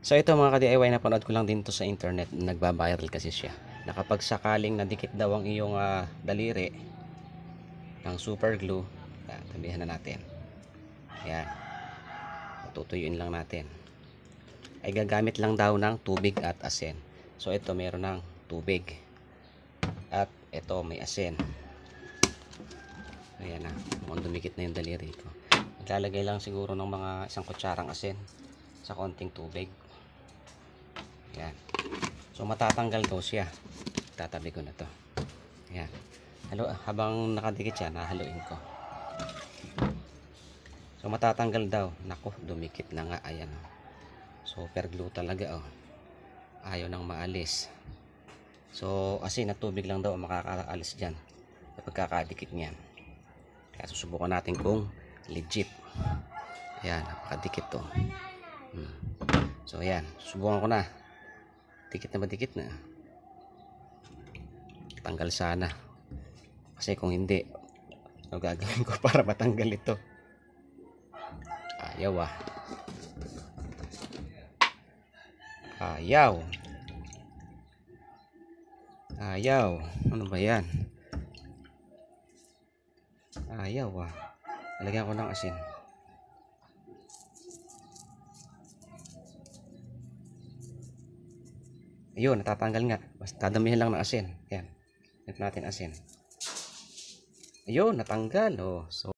So ito mga ka-DIY, napanood ko lang din to sa internet, nagba-viral kasi siya. Na kapag sakaling nadikit daw ang iyong daliri ng super glue, tabihan na natin. Ayan, tutuyuin lang natin. Ay gagamit lang daw ng tubig at asin. So ito meron ng tubig. At ito may asin. Ayan na, mukhang dumikit na yung daliri ko. Maglalagay lang siguro ng mga isang kutsarang asin sa konting tubig. Ayan. So matatanggal daw siya. Tatabi ko na to. Ayan. Habang nakadikit siya, nahaluin ko. So matatanggal daw. Nako, dumikit na nga. Ayan. Super glue talaga. Ayaw nang maalis. So asin at tubig lang daw ang makakaalis dyan sa pagkakadikit niyan. Kaya susubukan natin kung legit. Ayan, napakadikit to. So ayan, susubukan ko na. Dikit na ba? Dikit na. Tanggal sana. Kasi kung hindi, ano gagawin ko para matanggal ito? Ayaw Ayaw. Ayaw. Ano ba yan? Ayaw Lagyan ko ng asin. Ayun, natatanggal nga. Basta dadamihan lang ng asin. Yan. Net natin asin. Ayun, natanggal. So